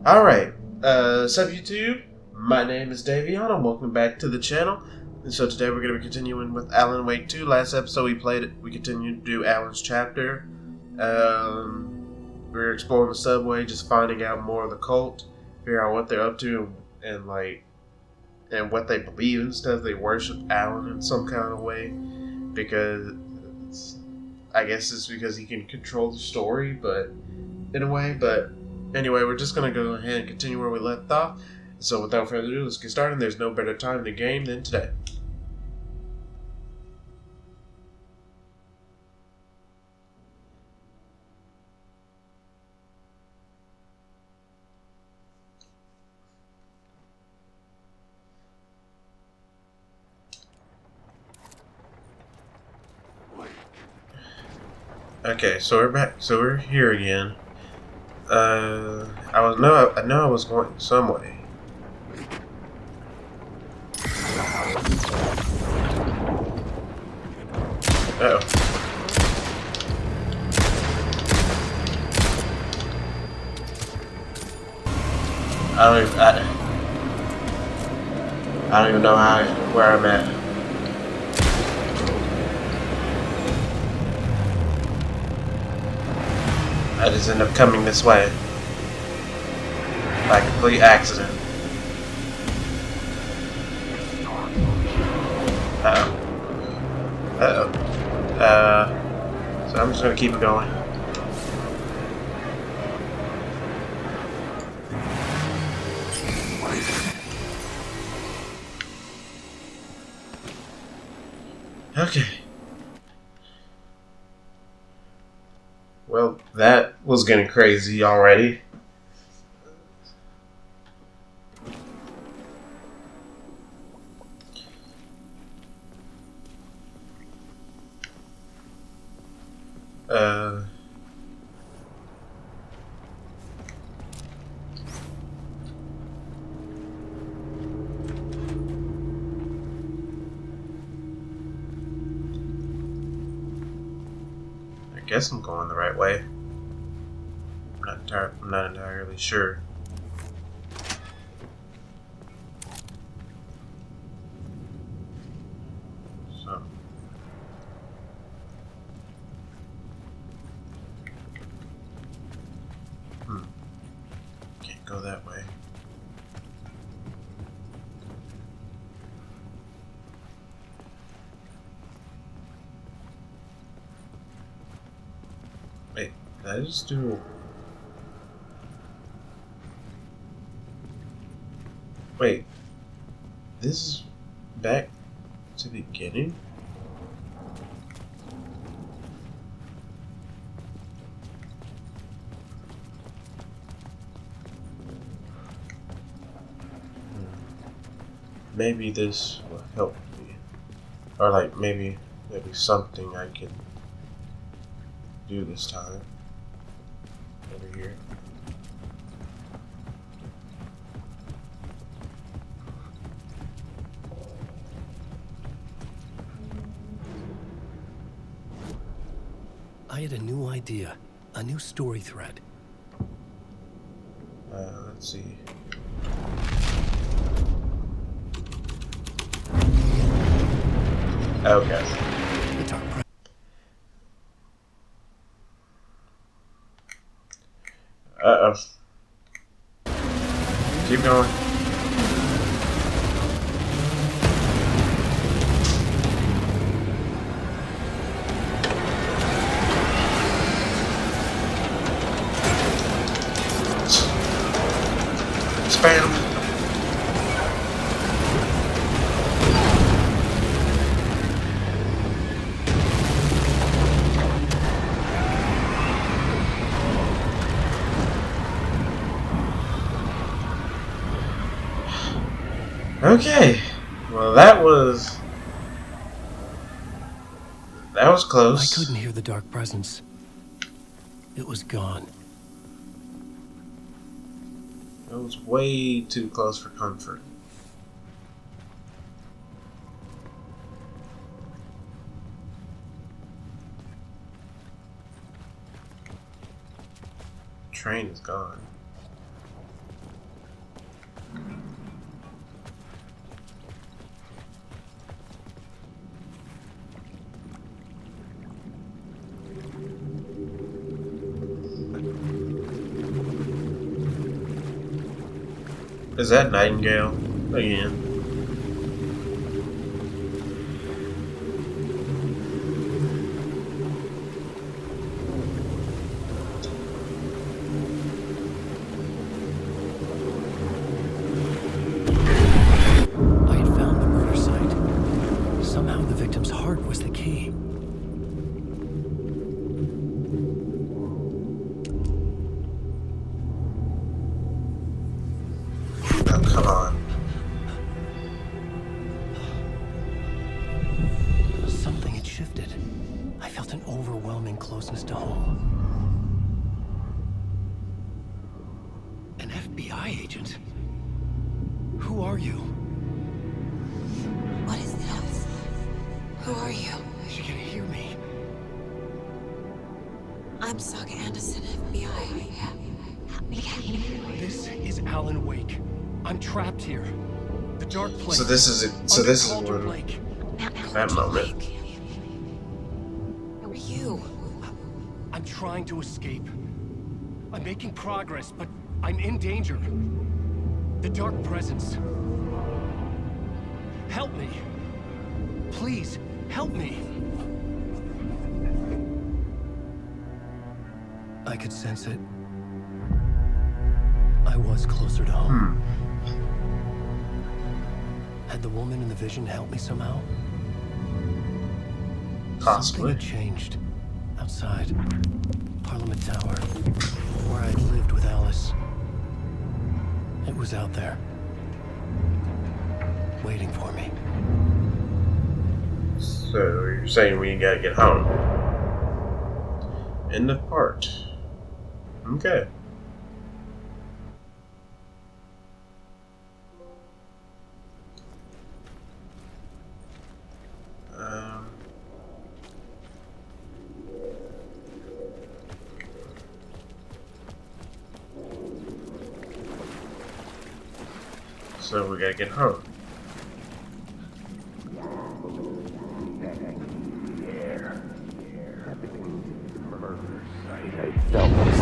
Alright, sup YouTube? My name is Davion and welcome back to the channel. And so today we're going to be continuing with Alan Wake 2. Last episode we continued to do Alan's chapter. We were exploring the subway, just finding out more of the cult, figure out what they're up to and what they believe and stuff. They worship Alan in some kind of way because I guess it's because he can control the story, but anyway, we're just going to go ahead and continue where we left off. So without further ado, let's get started. There's no better time in the game than today. Okay, so we're back. So we're here again. I know I was going some way. Uh-oh. I don't even know where I'm at. I just end up coming this way by complete accident. So I'm just gonna keep it going. Okay. Well, that was getting crazy already. I guess I'm going the right way. I'm not entirely sure. So. Can't go that way. Wait, did I just do... Wait, this is back to the beginning? Maybe this will help me. Or like maybe something I can do this time. Over here. I had a new idea, a new story thread. Let's see. Okay. The dark Uh-oh. Keep going. Spam. Okay. Well, that was close. I couldn't hear the dark presence. It was gone. It was way too close for comfort. Train is gone. Is that Nightingale again? I had found the murder site. Somehow the victim's heart was the key. Oh, come on. Something had shifted. I felt an overwhelming closeness to home. An FBI agent? Who are you? What is this? Who are you? She can hear me. I'm Saga Anderson, FBI. Help me get you. This is Alan Wake. I'm trapped here. The dark place. So this is it. So under this is Cauldron when Lake. that moment. Who are you? I'm trying to escape. I'm making progress, but I'm in danger. The dark presence. Help me. Please, help me. I could sense it. I was closer to home. Had the woman in the vision helped me somehow? Something Possibly. had changed. Outside. Parliament Tower. Where I'd lived with Alice. It was out there. Waiting for me. So you're saying we gotta get home. End of part. Okay. So we gotta get home.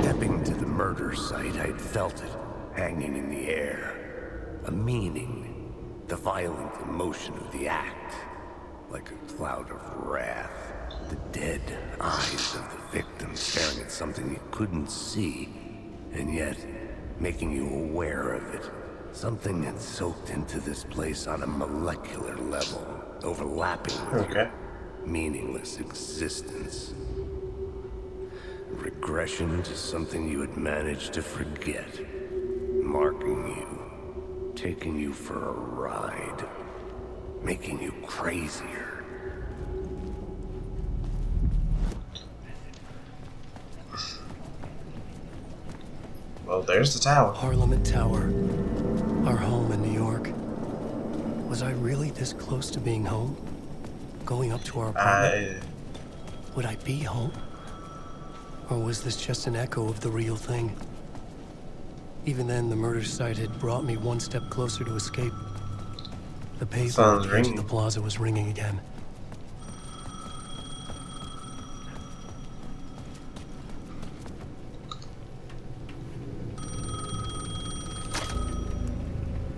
Stepping to the murder site, I'd felt it, hanging in the air. A meaning, the violent emotion of the act, like a cloud of wrath. The dead eyes of the victim staring at something you couldn't see, and yet making you aware of it. Something had soaked into this place on a molecular level, overlapping with Okay. your meaningless existence. Regression to something you had managed to forget. Marking you. Taking you for a ride. Making you crazier. Well, there's the tower. Parliament Tower. Our home in New York. Was I really this close to being home? Going up to our apartment? Would I be home? Or was this just an echo of the real thing? Even then, the murder site had brought me one step closer to escape. The pavement Sounds at the edge of ringing. the plaza was ringing again.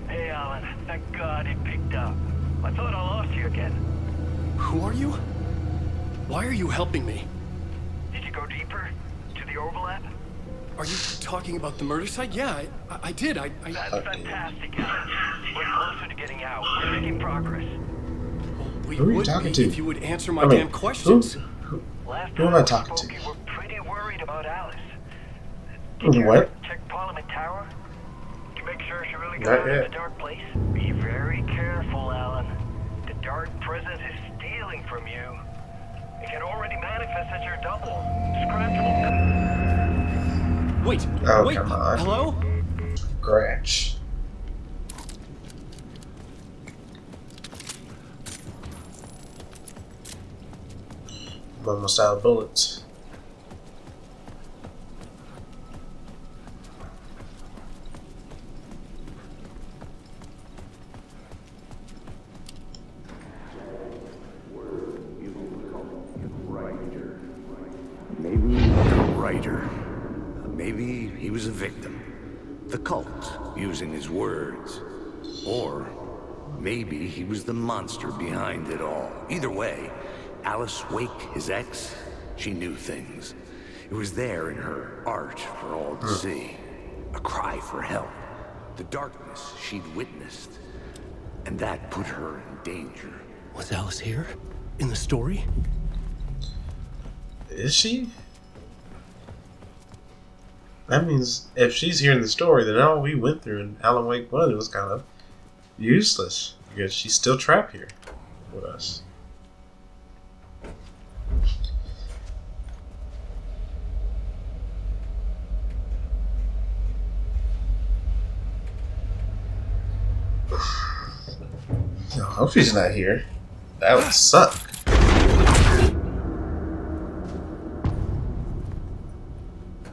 Hey, Alan. Thank God it picked up. I thought I lost you again. Who are you? Why are you helping me? Did you go deeper? To the overlap? Are you talking about the murder site? Yeah, I did. That's fantastic, Alan. We're closer to getting out. We're making progress. We Who are you would talking be to? if you would answer my I mean, damn questions. Last Who am time I we talking spoke, to? you were pretty worried about Alice. Did you What? ever check Parliament Tower? To make sure she really got Not out of yet. the dark place? Be very careful, Alan. The dark presence is stealing from you. It can already manifest as your double. Scratchable. Wait, Oh, wait, come on. hello? Gratch. I'm almost out of bullets. victim. The cult, using his words. Or maybe he was the monster behind it all. Either way, Alice Wake, his ex, she knew things. It was there in her art for all to see. A cry for help. The darkness she'd witnessed. And that put her in danger. Was Alice here? In the story? Is she? That means if she's here in the story, then all we went through in Alan Wake 1 was kind of useless. Because she's still trapped here with us. I hope she's not here. That would suck.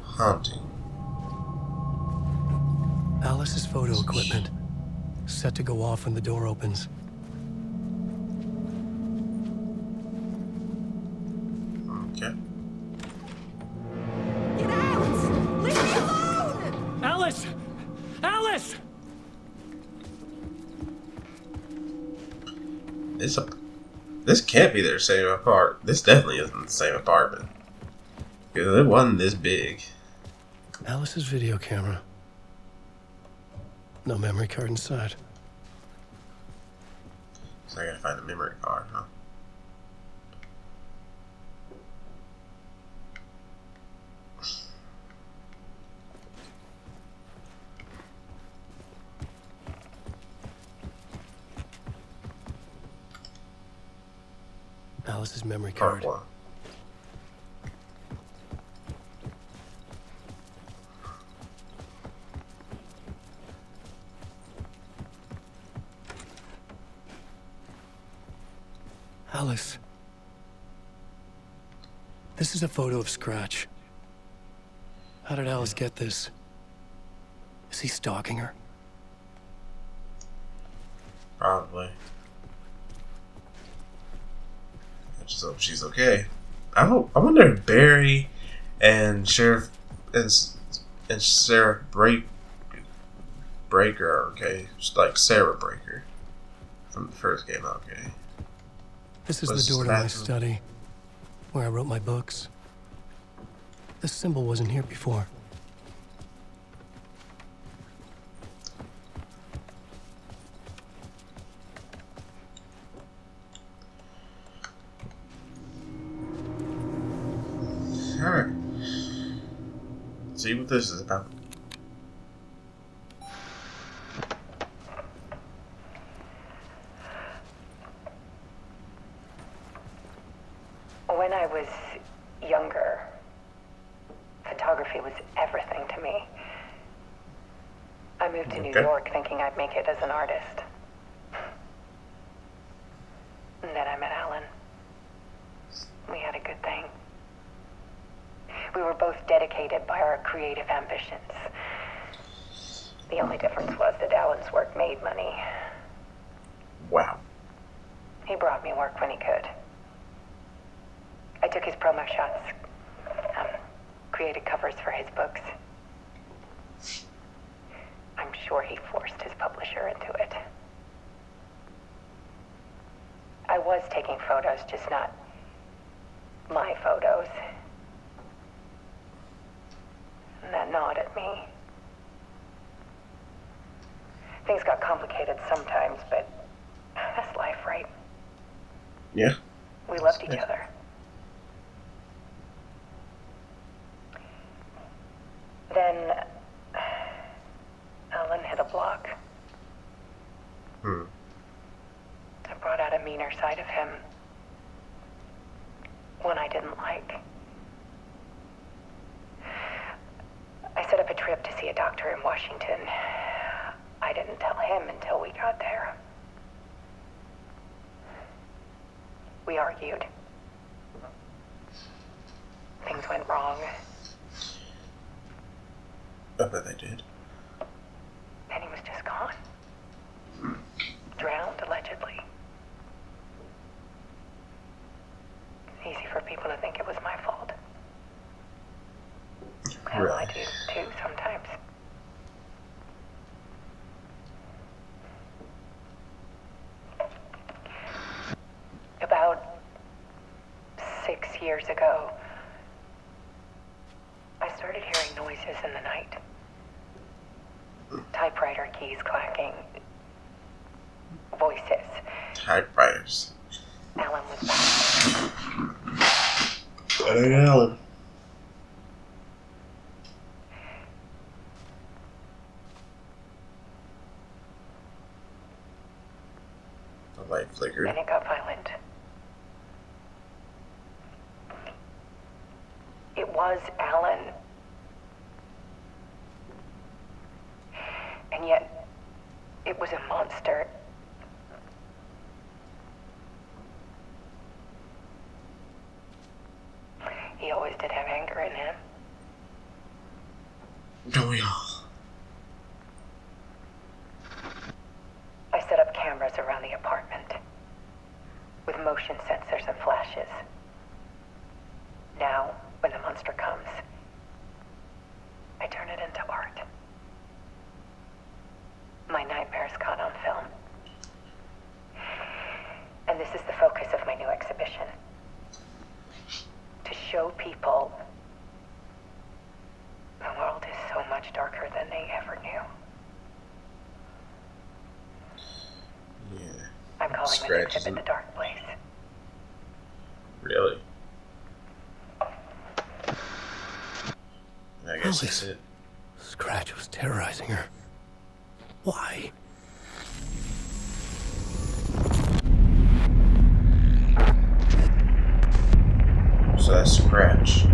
Haunting. Alice's photo equipment. Set to go off when the door opens. Okay. Get out! Leave me alone! Alice! Alice! This can't be their same apartment. This definitely isn't the same apartment. Because it wasn't this big. Alice's video camera. No memory card inside. So I gotta find a memory card, huh? Alice's memory Part card. 1. Alice. This is a photo of Scratch. How did Alice get this? Is he stalking her? Probably. I just hope she's okay. I wonder if Barry and Sheriff and Sarah Breaker are okay. Just like Sarah Breaker from the first game. Okay. This is What's the door to my bathroom? study, where I wrote my books. This symbol wasn't here before. Alright. See what this is about. When I was younger, photography was everything to me. I moved to New Okay. York thinking I'd make it as an artist. And then I met Alan. We had a good thing. We were both dedicated by our creative ambitions. The only difference was that Alan's work made money. Wow. He brought me work when he could. I took his promo shots, created covers for his books. I'm sure he forced his publisher into it. I was taking photos, just not my photos. And that gnawed at me. Things got complicated sometimes, but that's life, right? Yeah. We loved each other. Then Alan hit a block. I brought out a meaner side of him. One I didn't like. I set up a trip to see a doctor in Washington. I didn't tell him until we got there. We argued. Things went wrong. I bet they did. Then he was just gone. Drowned, allegedly. It's easy for people to think it was my fault. Hell, I do too sometimes. years ago, I started hearing noises in the night. Typewriter keys clacking. Voices. Typewriters. Alan was back. That ain't Alan. The light flickered. And it got violent. It was Alan. And yet, it was a monster. He always did have anger in him. Don't we all? I set up cameras around the apartment with motion sensors and flashes. Now, when the monster comes, I turn it into art. My nightmares caught on film. And this is the focus of my new exhibition. To show people the world is so much darker than they ever knew. Yeah. I'm calling this Scratches exhibit The Dark Place. Really? I guess Alice. that's it. Scratch was terrorizing her. Why? So that's Scratch.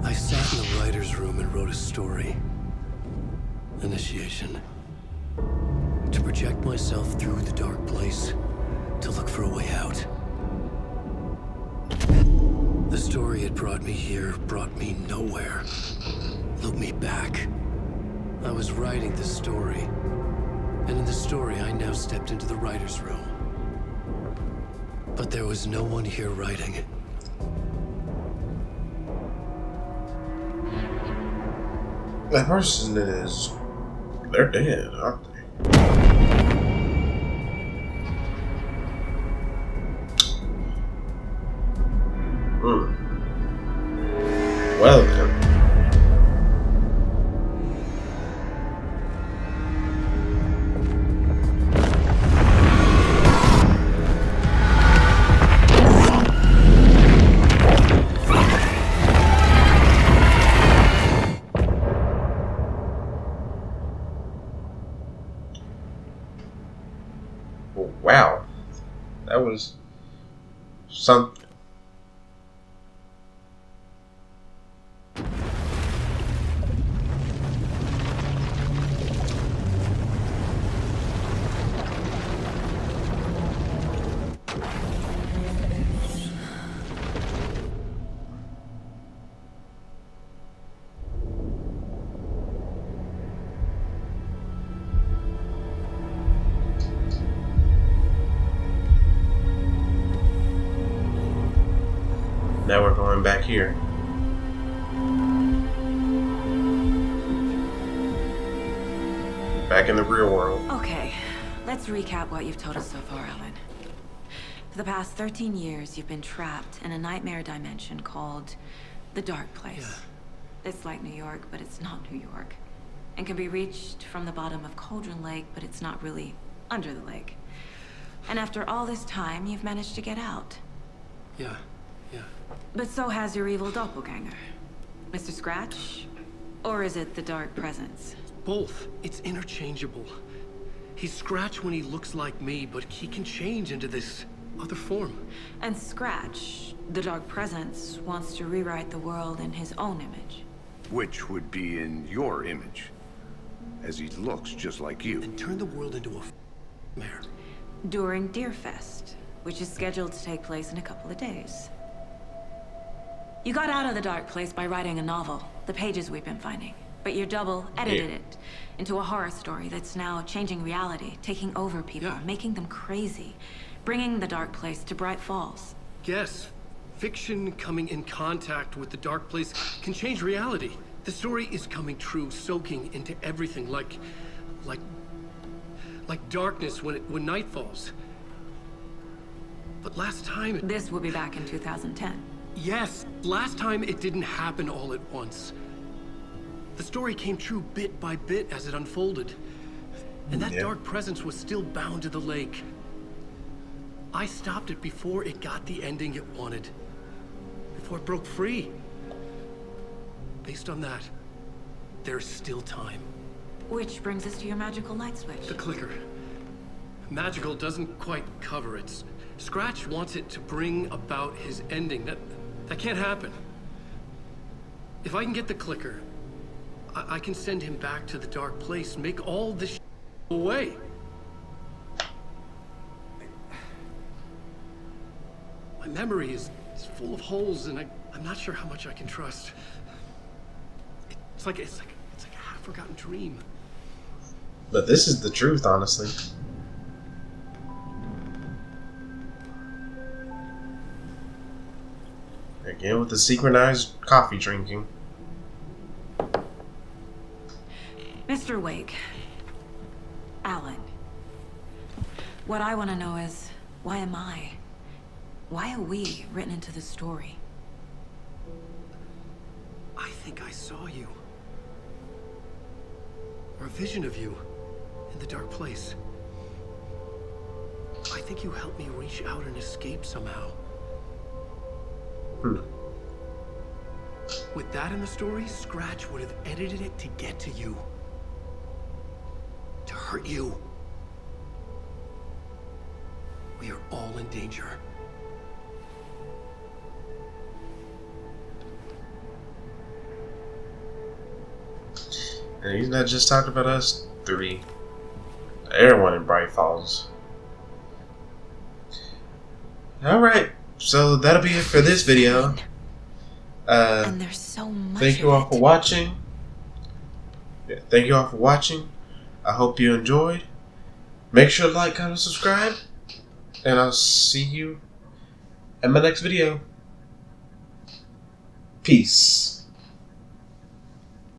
I sat in the writer's room and wrote a story. Initiation. To project myself through the dark place, to look for a way out. The story had brought me here, brought me nowhere. Looked me back. I was writing the story. And in the story, I now stepped into the writer's room. But there was no one here writing. That person is... They're dead, aren't they? Well then. Wow. That was something. Now we're going back here. Back in the real world. Okay, let's recap what you've told us so far, Alan. For the past 13 years, you've been trapped in a nightmare dimension called the Dark Place. It's like New York, but it's not New York. And can be reached from the bottom of Cauldron Lake, but it's not really under the lake. And after all this time, you've managed to get out. Yeah. But so has your evil doppelganger. Mr. Scratch? Or is it the Dark Presence? Both. It's interchangeable. He's Scratch when he looks like me, but he can change into this other form. And Scratch, the Dark Presence, wants to rewrite the world in his own image. Which would be in your image, as he looks just like you. And turn the world into a mare. During Deerfest, which is scheduled to take place in a couple of days. You got out of the Dark Place by writing a novel, the pages we've been finding. But your double edited it into a horror story that's now changing reality, taking over people, making them crazy, bringing the Dark Place to Bright Falls. Yes. fiction coming in contact with the dark place can change reality. The story is coming true, soaking into everything like darkness when night falls. But last time This will be back in 2010. yes, last time it didn't happen all at once. The story came true bit by bit as it unfolded. And that dark presence was still bound to the lake. I stopped it before it got the ending it wanted. Before it broke free. Based on that, there's still time. Which brings us to your magical light switch. The clicker. Magical doesn't quite cover it. Scratch wants it to bring about his ending. That can't happen. If I can get the clicker, I can send him back to the dark place, make all this away. My memory is full of holes, and I'm not sure how much I can trust. It's like a half-forgotten dream. But this is the truth, honestly. Again with the synchronized coffee drinking. Mr. Wake. Alan. What I want to know is, why am I? Why are we written into the story? I think I saw you. Or a vision of you in the dark place. I think you helped me reach out and escape somehow. With that in the story, Scratch would have edited it to get to you. To hurt you. We are all in danger. And he's not just talking about us three. Everyone in Bright Falls. Alright, so that'll be it for this video. And there's so much. Thank you all for watching. Yeah, thank you all for watching. I hope you enjoyed. Make sure to like, comment, subscribe. And I'll see you in my next video. Peace.